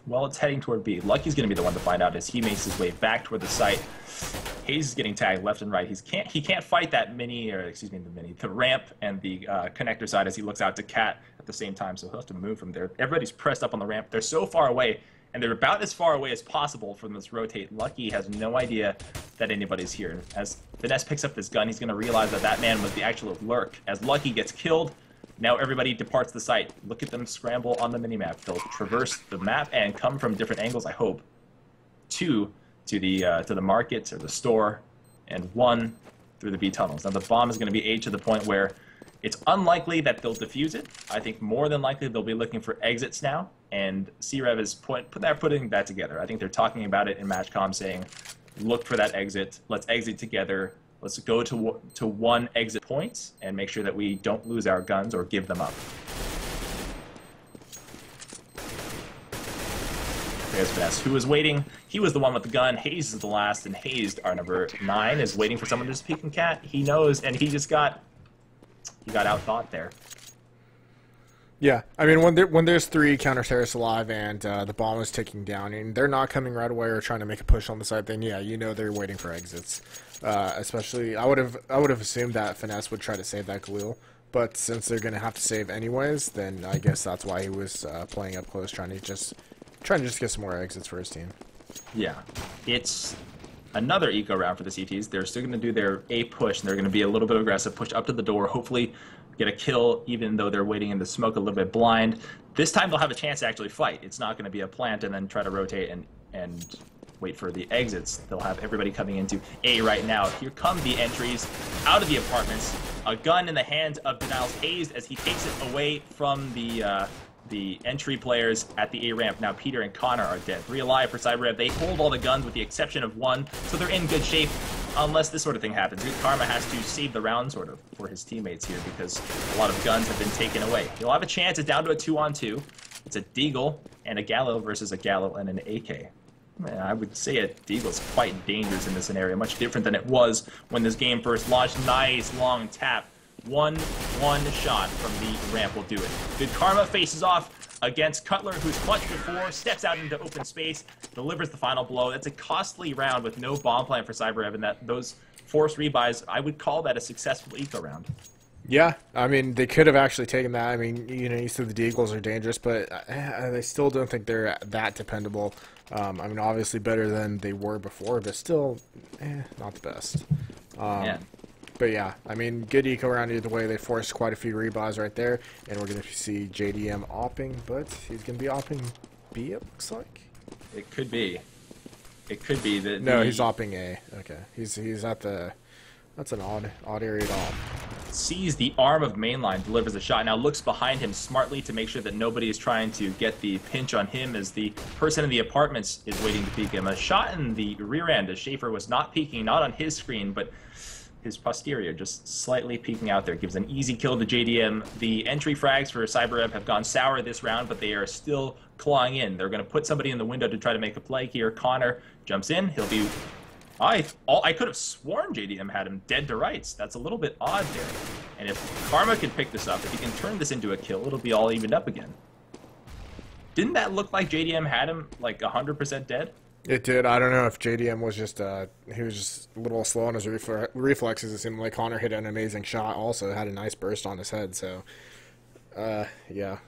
well, it's heading toward B. Lucky's going to be the one to find out as he makes his way back toward the site. Hayes is getting tagged left and right. He can't fight that the ramp and the connector side as he looks out to Cat at the same time, so he'll have to move from there. Everybody's pressed up on the ramp. They're so far away, and they're about as far away as possible from this rotate. Lucky has no idea that anybody's here. As Finesse picks up this gun, he's going to realize that that man was the actual lurk. As Lucky gets killed, now everybody departs the site. Look at them scramble on the minimap. They'll traverse the map and come from different angles, I hope, to the market or the store, and 1 through the B tunnels. Now the bomb is going to be A to the point where it's unlikely that they'll defuse it. I think more than likely they'll be looking for exits now, and CRev is putting that together. I think they're talking about it in Matchcom, saying, look for that exit. Let's exit together. Let's go to 1 exit point and make sure that we don't lose our guns or give them up. There's Finesse, who was waiting. He was the one with the gun. Hayes is the last, and Hayes, our number 9, is waiting for someone to just peek and cat. He knows, and he got outthought there. Yeah, I mean, when there's 3 counter-terrorists alive and the bomb is ticking down, and they're not coming right away or trying to make a push on the side, then yeah, you know they're waiting for exits. Especially, I would have assumed that Finesse would try to save that Galil, but since they're gonna have to save anyways, then I guess that's why he was playing up close, trying to just get some more exits for his team. Yeah, it's another eco round for the CTs. They're still gonna do their A push, and they're gonna be a little bit aggressive, push up to the door, hopefully get a kill even though they're waiting in the smoke a little bit blind. This time they'll have a chance to actually fight. It's not going to be a plant and then try to rotate and wait for the exits. They'll have everybody coming into A right now. Here come the entries out of the apartments. A gun in the hand of Denial's Hayes as he takes it away from the entry players at the A ramp. Now Peter and Connor are dead. 3 alive for CyberRev. They hold all the guns with the exception of 1, so they're in good shape. Unless this sort of thing happens. Good Karma has to save the round, sort of, for his teammates here because a lot of guns have been taken away. He'll have a chance. It's down to a 2-on-2. It's a Deagle and a Gallo versus a Gallo and an AK. I would say it, Deagle's quite dangerous in this scenario, much different than it was when this game first launched. Nice long tap. One shot from the ramp will do it. Good Karma faces off against Cutler, who's clutched before, steps out into open space, delivers the final blow. That's a costly round with no bomb plan for CyberRev, and that those forced rebuys, I would call that a successful eco round. Yeah, I mean, they could have actually taken that. I mean, you know, you said the Deagles are dangerous, but I still don't think they're that dependable. I mean, obviously better than they were before, but still, not the best. Yeah. But yeah, I mean, good eco round either way. They forced quite a few rebuys right there, and we're going to see JDM opping, but he's going to be opping B, it looks like. It could be. It could be that. No, he's opping A. Okay, he's at the. That's an odd area at all. Sees the arm of mainline, delivers a shot. Now looks behind him smartly to make sure that nobody is trying to get the pinch on him as the person in the apartments is waiting to peek him. A shot in the rear end as Schaefer was not peeking, not on his screen, but his posterior just slightly peeking out there. Gives an easy kill to JDM. The entry frags for CyberRev have gone sour this round, but they are still clawing in. They're going to put somebody in the window to try to make a play here. Connor jumps in. He'll be... I could have sworn JDM had him dead to rights. That's a little bit odd there. And if Karma can pick this up, if he can turn this into a kill, it'll be all evened up again. Didn't that look like JDM had him like 100% dead? It did. I don't know if JDM was just, he was just a little slow on his reflexes. It seemed like Connor hit an amazing shot. Also had a nice burst on his head, so... yeah.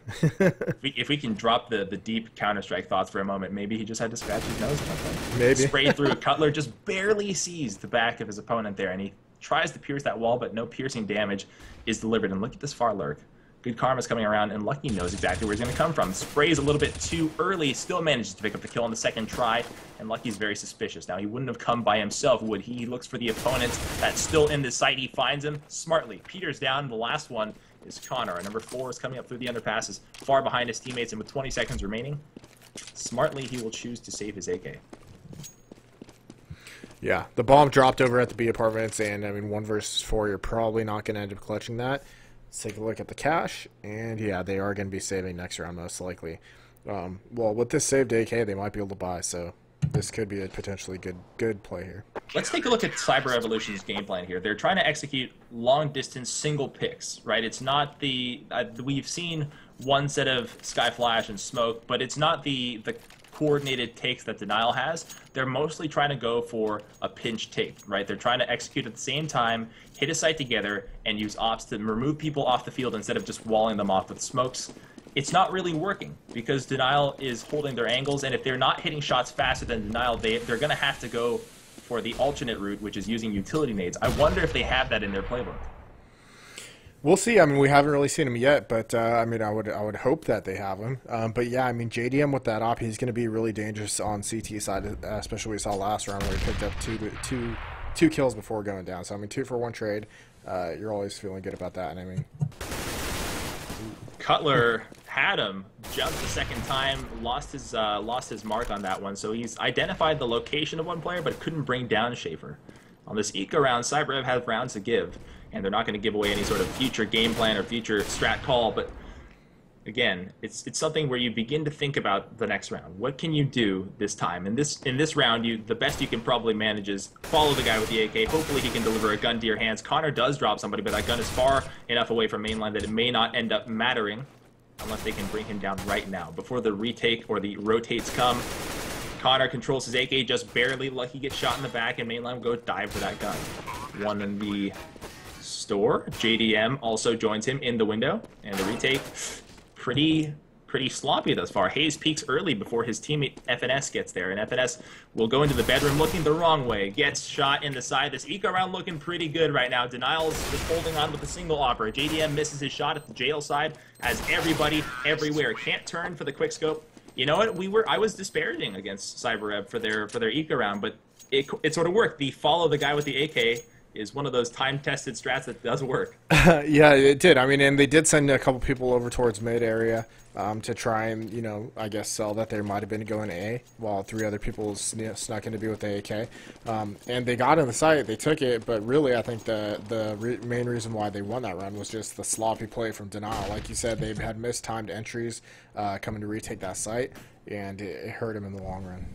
if we can drop the deep Counter-Strike thoughts for a moment, maybe he just had to scratch his nose or something. Maybe. Spray through. Cutler just barely sees the back of his opponent there, and he tries to pierce that wall, but no piercing damage is delivered. And look at this far lurk. Good Karma's coming around, and Lucky knows exactly where he's going to come from. Sprays a little bit too early, still manages to pick up the kill on the second try, and Lucky's very suspicious. Now, he wouldn't have come by himself, would he? He looks for the opponent that's still in the sight. He finds him smartly. Peter's down. The last one is Connor. Our number 4 is coming up through the underpasses, far behind his teammates, and with 20 seconds remaining, smartly he will choose to save his AK. Yeah, the bomb dropped over at the B apartments, and I mean, 1 versus 4, you're probably not going to end up clutching that. Let's take a look at the cash, and yeah, they are going to be saving next round most likely. Well, with this saved AK, they might be able to buy, so this could be a potentially good play here. Let's take a look at CyberRevolution's game plan here. They're trying to execute long-distance single picks, right? It's not the... we've seen one set of Sky Flash and Smoke, but it's not the coordinated takes that Denial has. They're mostly trying to go for a pinch take, right? They're trying to execute at the same time, hit a site together, and use ops to remove people off the field instead of just walling them off with smokes. It's not really working because Denial is holding their angles, and if they're not hitting shots faster than Denial, they're going to have to go for the alternate route, which is using utility nades. I wonder if they have that in their playbook. We'll see. I mean, we haven't really seen him yet, but I mean, I would hope that they have him. But yeah, I mean, JDM with that op, he's going to be really dangerous on CT side, especially we saw last round where he picked up two kills before going down. So I mean, 2 for 1 trade. You're always feeling good about that. And I mean, Cutler had him, jumped the second time, lost his mark on that one. So he's identified the location of one player, but couldn't bring down Schaefer. On this eco round, CyberRev has rounds to give, and they're not going to give away any sort of future game plan or future strat call, but again, it's something where you begin to think about the next round. What can you do this time? And in this round, the best you can probably manage is follow the guy with the AK. Hopefully he can deliver a gun to your hands. Connor does drop somebody, but that gun is far enough away from mainline that it may not end up mattering unless they can bring him down right now. Before the retake or the rotates come, Connor controls his AK just barely. Lucky gets shot in the back, and mainline will go dive for that gun. One in the store. JDM also joins him in the window, and the retake pretty sloppy thus far. Hayes peeks early before his teammate FNS gets there, and FNS will go into the bedroom looking the wrong way. Gets shot in the side. This eco round looking pretty good right now. Denial's just holding on with a single opera. JDM misses his shot at the jail side as everybody everywhere can't turn for the quick scope. You know what? I was disparaging against CyberRev for their eco round, but it sort of worked. The follow the guy with the AK is one of those time-tested strats that does work. Yeah, it did. I mean, and they did send a couple people over towards mid area to try and, you know, I guess sell that they might have been going A, while 3 other people snuck into B with the AK. And they got in the site, they took it, but really I think the main reason why they won that round was just the sloppy play from Denial. Like you said, they've had mistimed entries coming to retake that site, and it hurt them in the long run.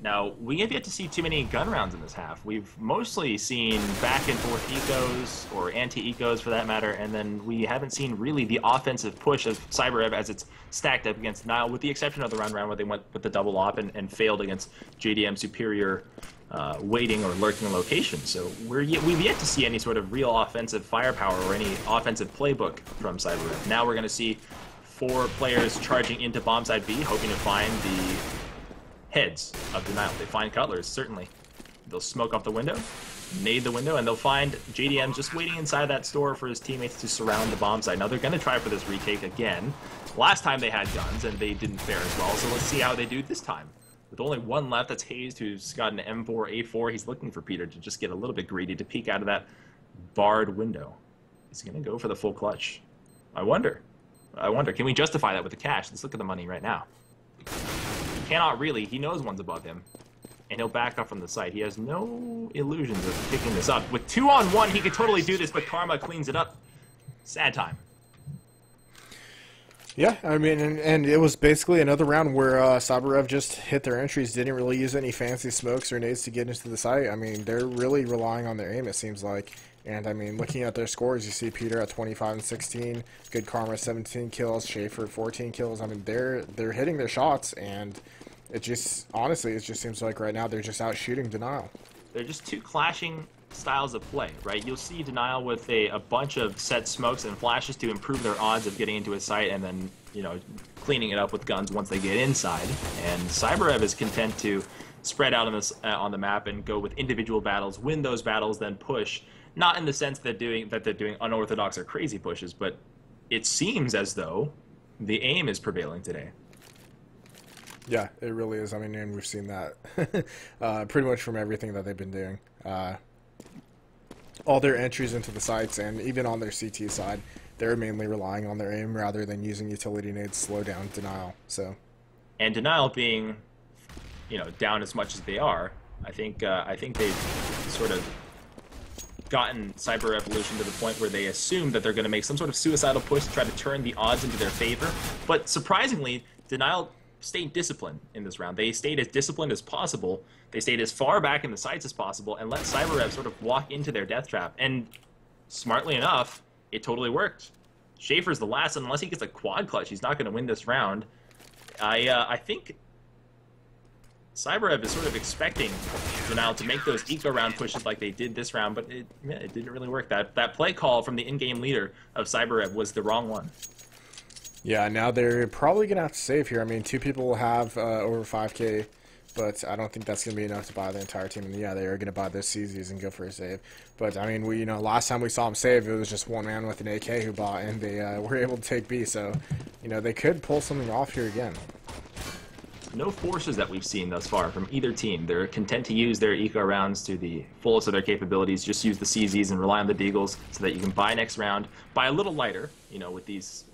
Now, we have yet to see too many gun rounds in this half. We've mostly seen back and forth ecos, or anti-ecos for that matter, and then we haven't seen really the offensive push of CyberRev as it's stacked up against Denial, with the exception of the round where they went with the double op and failed against JDM's superior waiting or lurking location. So we've yet to see any sort of real offensive firepower or any offensive playbook from CyberRev. Now we're going to see 4 players charging into bomb side B, hoping to find the heads of Denial. They find Cutlers, certainly. They'll smoke off the window, nade the window, and they'll find JDM just waiting inside that store for his teammates to surround the bomb site. Now they're going to try for this retake again. Last time they had guns and they didn't fare as well, so let's see how they do this time. With only one left, that's Hazed, who's got an M4A4. He's looking for Peter to just get a little bit greedy, to peek out of that barred window. Is he going to go for the full clutch? I wonder, can we justify that with the cash? Let's look at the money right now. Cannot really. He knows one's above him, and he'll back up from the site. He has no illusions of picking this up. With 2-on-1, he could totally do this, but Karma cleans it up. Sad time. Yeah, I mean, and it was basically another round where CyberRev just hit their entries, didn't really use any fancy smokes or nades to get into the site. I mean, they're really relying on their aim, it seems like. And, I mean, looking at their scores, you see Peter at 25 and 16, Good Karma 17 kills, Schaefer 14 kills. I mean, they're hitting their shots, and it just, honestly, it just seems like right now they're just out shooting Denial. They're just two clashing styles of play, right? You'll see Denial with a bunch of set smokes and flashes to improve their odds of getting into a site, and then, you know, cleaning it up with guns once they get inside. And CyberRev is content to spread out on this on the map and go with individual battles, win those battles, then push. Not in the sense that they're doing unorthodox or crazy pushes, but it seems as though the aim is prevailing today. Yeah, it really is. I mean, and we've seen that pretty much from everything that they've been doing. All their entries into the sites, and even on their CT side, they're mainly relying on their aim rather than using utility nades to slow down Denial. So, and Denial being, you know, down as much as they are, I think they've sort of gotten CyberRevolution to the point where they assume that they're going to make some sort of suicidal push to try to turn the odds into their favor. But surprisingly, Denial stayed disciplined in this round. They stayed as disciplined as possible. They stayed as far back in the sights as possible and let CyberRev sort of walk into their death trap. And smartly enough, it totally worked. Schaefer's the last, and unless he gets a quad clutch, he's not going to win this round. I think CyberRev is sort of expecting Denial to make those eco round pushes like they did this round, but it didn't really work. That play call from the in-game leader of CyberRev was the wrong one. Yeah, now they're probably going to have to save here. I mean, 2 people will have over 5K, but I don't think that's going to be enough to buy the entire team. And yeah, they are going to buy their CZs and go for a save. But, I mean, you know, last time we saw them save, it was just one man with an AK who bought, and they were able to take B. So, you know, they could pull something off here again. No forces that we've seen thus far from either team. They're content to use their eco rounds to the fullest of their capabilities. Just use the CZs and rely on the Deagles so that you can buy next round. Buy a little lighter, you know, with these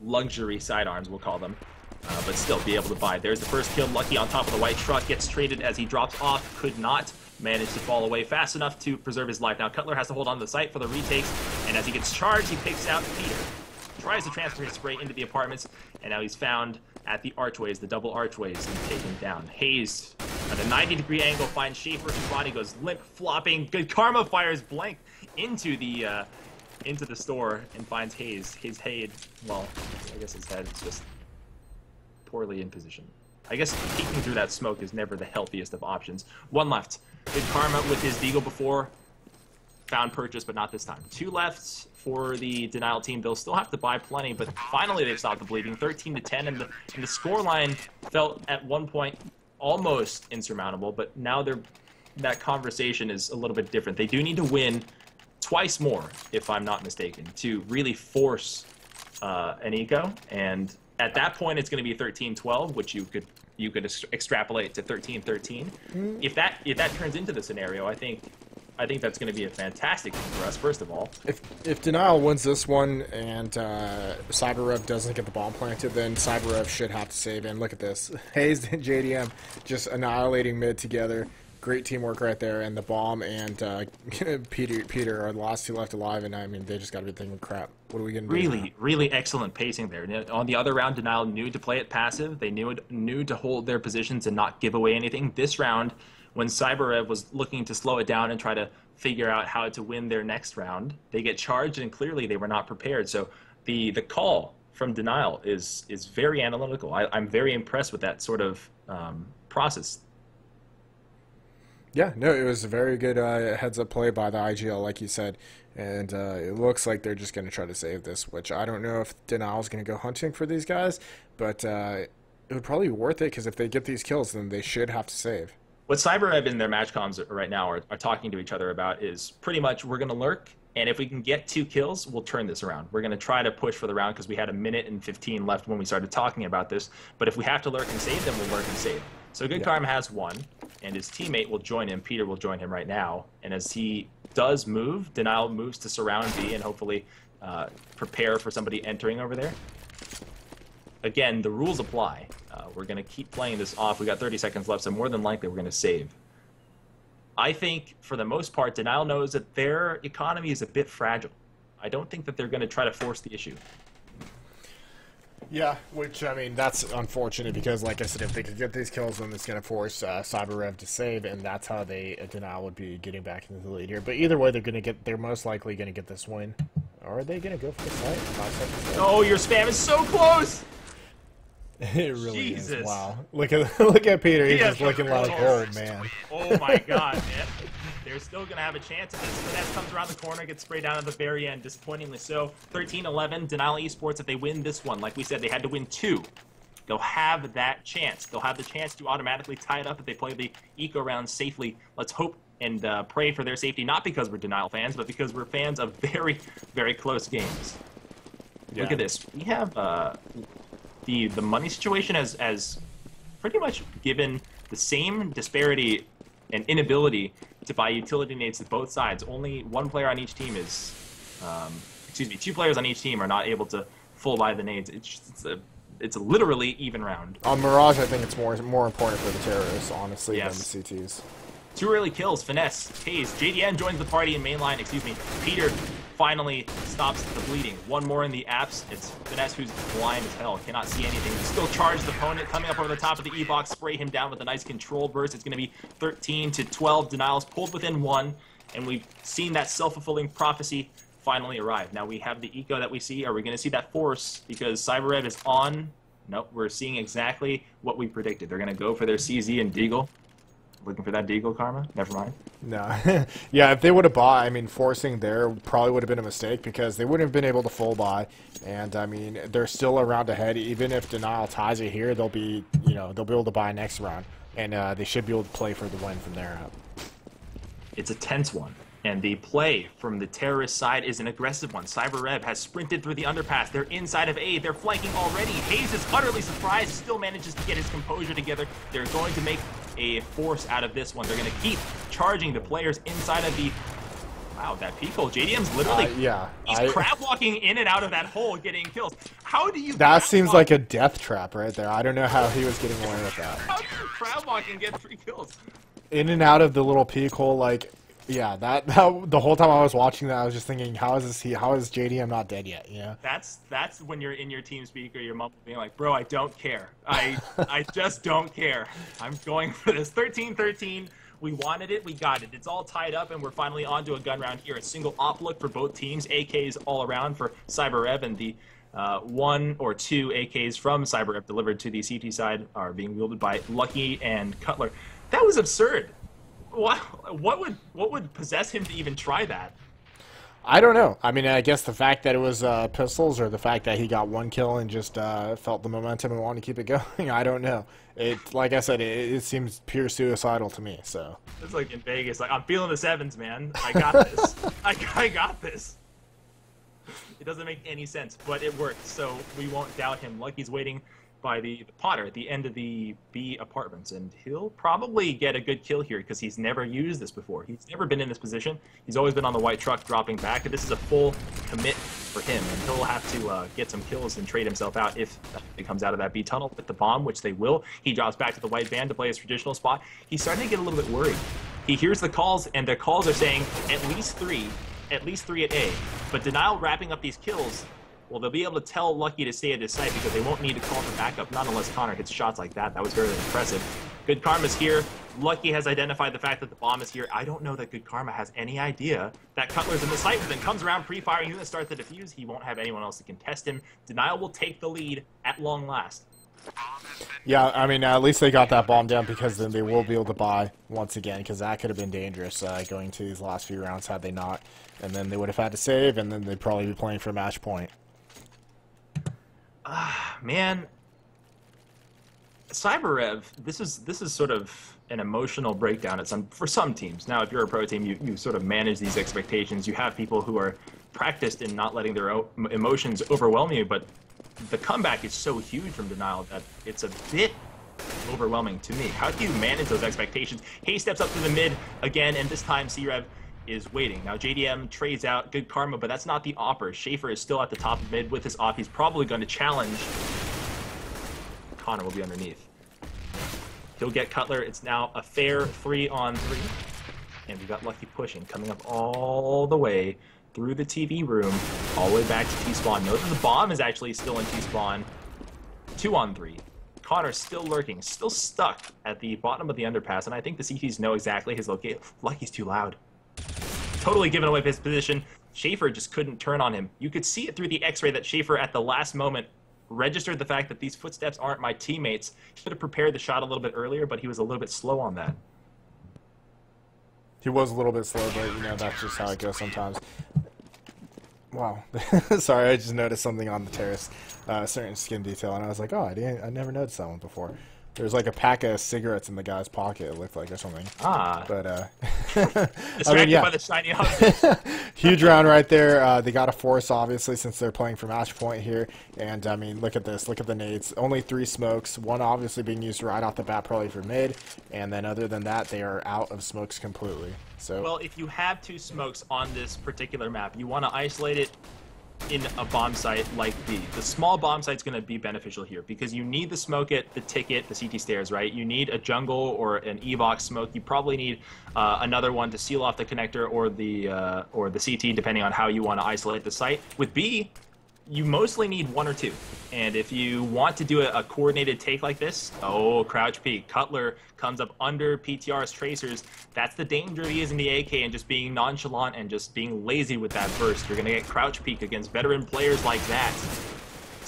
luxury sidearms, we'll call them. But still be able to buy. There's the first kill. Lucky on top of the white truck. Gets traded as he drops off. Could not manage to fall away fast enough to preserve his life. Now Cutler has to hold on to the site for the retakes. And as he gets charged, he picks out Peter. Tries to transfer his spray into the apartments. And now he's found at the archways, the double archways, and taken down. Hayes, at a 90-degree angle, finds Schaefer. His body goes limp, flopping. Good Karma fires blank into the store and finds Hayes. His head, well, I guess his head is just poorly in position. I guess peeking through that smoke is never the healthiest of options. One left. Good Karma with his Deagle before. Found purchase, but not this time. 2 left for the Denial team. They'll still have to buy plenty, but finally they've stopped the bleeding. 13-10, and the scoreline felt at one point almost insurmountable, but now that conversation is a little bit different. They do need to win twice more, if I'm not mistaken, to really force an eco, and at that point it's going to be 13-12, which you could extrapolate to 13-13. If that turns into the scenario, I think that's going to be a fantastic thing for us, first of all. If Denial wins this one and CyberRev doesn't get the bomb planted, then CyberRev should have to save. And look at this. Hayes and JDM just annihilating mid together. great teamwork right there, and the bomb and Peter are the last two left alive, and I mean they just got to be thinking, crap, what are we gonna do? Really excellent pacing there. On the other round, Denial knew to play it passive. They knew to hold their positions and not give away anything. This round, when CyberRev was looking to slow it down and try to figure out how to win their next round, they get charged, and clearly they were not prepared. So the call from Denial is very analytical. I'm very impressed with that sort of process. Yeah, no, it was a very good heads-up play by the IGL, like you said, and it looks like they're just going to try to save this, which I don't know if Denial's going to go hunting for these guys, but it would probably be worth it, because if they get these kills, then they should have to save. What CyberRev in their match comms right now are talking to each other about is pretty much, we're going to lurk, and if we can get 2 kills, we'll turn this around. We're going to try to push for the round because we had 1 minute and 15 left when we started talking about this. But if we have to lurk and save, then we'll lurk and save. So Good Karma has 1, and his teammate will join him. Peter will join him right now. And as he does move, Denial moves to surround B and hopefully prepare for somebody entering over there. Again, the rules apply. We're going to keep playing this off. We got 30 seconds left, so more than likely we're going to save. I think, for the most part, Denial knows that their economy is a bit fragile. I don't think that they're going to try to force the issue. Yeah, which, I mean, that's unfortunate because, like I said, if they could get these kills, then it's going to force CyberRev to save, and that's how Denial would be getting back into the lead here. But either way, they're most likely going to get this win. Or are they going to go for the fight? 5 seconds left. Oh, your spam is so close! It really Jesus. is. Wow. Look at Peter. He's just looking like, oh, man. Oh, my God, man. They're still going to have a chance if this finesse comes around the corner, gets sprayed down at the very end, disappointingly so. 13-11, Denial Esports, if they win this one, like we said, they had to win 2. They'll have that chance. They'll have the chance to automatically tie it up if they play the eco round safely. Let's hope and pray for their safety, not because we're Denial fans, but because we're fans of very, very close games. Yeah. Look at this. We have the money situation has pretty much given the same disparity and inability to buy utility nades to both sides. Only one player on each team is, excuse me, 2 players on each team are not able to full buy the nades. It's a literally even round. On Mirage, I think it's more important for the terrorists, honestly, than the CTs. 2 early kills, Finesse, Haze, JDN joins the party in mainline, excuse me, Peter finally stops the bleeding. 1 more in the apps, it's Finesse who's blind as hell, cannot see anything. Still charged the opponent, coming up over the top of the E-box, spray him down with a nice control burst. It's going to be 13-12, Denial's pulled within 1, and we've seen that self-fulfilling prophecy finally arrive. Now we have the eco that we see. Are we going to see that force? Because CyberRev is on. Nope, we're seeing exactly what we predicted. They're going to go for their CZ and Deagle. Looking for that Deagle, Karma? Never mind. No. Yeah, if they would have bought, I mean, forcing there probably would have been a mistake because they wouldn't have been able to full buy. And, I mean, they're still a round ahead. Even if Denial ties it here, they'll be, they'll be able to buy next round. And they should be able to play for the win from there out. It's a tense one. And the play from the terrorist side is an aggressive one. CyberRev has sprinted through the underpass. They're inside of A. They're flanking already. Haze is utterly surprised, still manages to get his composure together. They're going to make a force out of this one. They're going to keep charging the players inside of the... Wow, that peek hole. JDM's literally... He's crab walking in and out of that hole getting kills. How do you... That seems like a death trap right there. I don't know how he was getting away with that. How do you crab walk and get 3 kills? In and out of the little peek hole, like... Yeah, that the whole time I was watching that, I was just thinking, how is JDM not dead yet? Yeah. That's when you're in your team speaker, you're being like, bro, I don't care. I just don't care. I'm going for this. 13-13. We wanted it, we got it. It's all tied up, and we're finally on to a gun round here. A single op look for both teams. AKs all around for CyberRev, and the 1 or 2 AKs from CyberRev delivered to the CT side are being wielded by Lucky and Cutler. That was absurd. What would possess him to even try that? I don't know. I mean, I guess the fact that it was pistols, or the fact that he got 1 kill and just felt the momentum and wanted to keep it going. I don't know. Like I said, it seems pure suicidal to me. So it's like in Vegas. Like, I'm feeling the 7s, man. I got this. I got this. It doesn't make any sense, but it worked. So we won't doubt him. Lucky's waiting by the Potter at the end of the B apartments, and he'll probably get a good kill here because he's never used this before. He's never been in this position. He's always been on the white truck dropping back, and this is a full commit for him, and he'll have to get some kills and trade himself out if he comes out of that B tunnel with the bomb, which they will. He drops back to the white van to play his traditional spot. He's starting to get a little bit worried. He hears the calls, and their calls are saying at least three at A, but Denial wrapping up these kills. Well, they'll be able to tell Lucky to stay at his site because they won't need to call for backup, not unless Connor hits shots like that. That was very impressive. Good Karma's here. Lucky has identified the fact that the bomb is here. I don't know that Good Karma has any idea that Cutler's in the site, but then comes around pre-firing. He's going to start the defuse. He won't have anyone else to contest him. Denial will take the lead at long last. Yeah, I mean, at least they got that bomb down because then they will be able to buy once again, because that could have been dangerous going to these last few rounds had they not. And then they would have had to save, and then they'd probably be playing for match point. Man, CyberRev, this is sort of an emotional breakdown for some teams. Now, if you're a pro team, you sort of manage these expectations. You have people who are practiced in not letting their emotions overwhelm you, but the comeback is so huge from Denial that it's a bit overwhelming to me. How do you manage those expectations? Hay steps up to the mid again, and this time CRev is waiting. Now JDM trades out Good Karma, but that's not the opper. Schaefer is still at the top of mid with his op. He's probably going to challenge. Connor will be underneath. He'll get Cutler. It's now a fair 3-on-3. And we got Lucky pushing, coming up all the way through the TV room, all the way back to T-spawn. Note that the bomb is actually still in T-spawn. 2-on-3. Connor still lurking, still stuck at the bottom of the underpass, and I think the CTs know exactly his location. Lucky's too loud. Totally given away his position. Schaefer just couldn't turn on him. You could see it through the x-ray that Schaefer at the last moment registered the fact that these footsteps aren't my teammates. He should have prepared the shot a little bit earlier, but he was a little bit slow on that. He was a little bit slow, but you know, that's just how it goes sometimes. Wow. Sorry, I just noticed something on the terrace, a certain skin detail, and I was like, oh, I never noticed that one before. There's like a pack of cigarettes in the guy's pocket, it looked like, or something. Ah. But, distracted I mean, yeah. by the shiny object. Huge round right there. They got a force, obviously, since they're playing for match point here. And, I mean, look at this. Look at the nades. Only 3 smokes. One obviously being used right off the bat, probably for mid. And then other than that, they are out of smokes completely. So, well, if you have 2 smokes on this particular map, you want to isolate it in a bomb site like B. The small bomb site's going to be beneficial here because you need the smoke at the ticket, the CT stairs, right? You need a jungle or an Evox smoke. You probably need another one to seal off the connector or the CT, depending on how you want to isolate the site. With B, you mostly need 1 or 2. And if you want to do a coordinated take like this, oh, crouch peek. Cutler comes up under PTR's tracers. That's the danger of using the AK and just being nonchalant and just being lazy with that burst. You're going to get crouch peek against veteran players like that.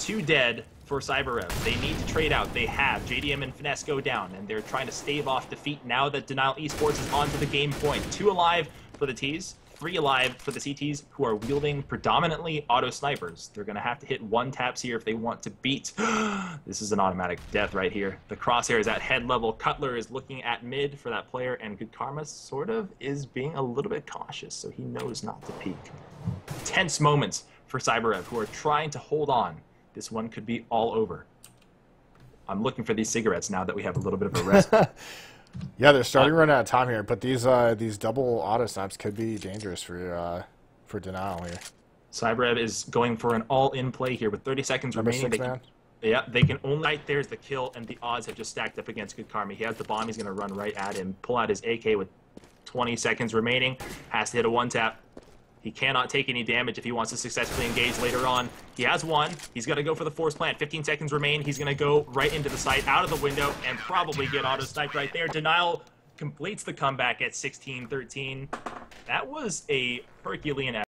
2 dead for CyberRev. They need to trade out. They have. JDM and Finesse go down, and they're trying to stave off defeat now that Denial Esports is onto the game point. 2 alive for the Ts. 3 alive for the CTs, who are wielding predominantly auto snipers. They're going to have to hit 1 taps here if they want to beat. This is an automatic death right here. The crosshair is at head level. Cutler is looking at mid for that player, and Good Karma sort of is being a little bit cautious, so he knows not to peek. Tense moments for CyberRev, who are trying to hold on. This one could be all over. I'm looking for these cigarettes now that we have a little bit of a rest. Yeah, they're starting to run out of time here, but these double auto snipes could be dangerous for Denial here. CyberRev is going for an all-in play here with 30 seconds remaining. They can only... Right there's the kill, and the odds have just stacked up against Good Karma. He has the bomb. He's going to run right at him, pull out his AK with 20 seconds remaining. Has to hit a 1-tap. He cannot take any damage if he wants to successfully engage later on. He has 1. He's going to go for the force plant. 15 seconds remain. He's going to go right into the site, out of the window, and probably get auto-sniped right there. Denial completes the comeback at 16-13. That was a Herculean effort.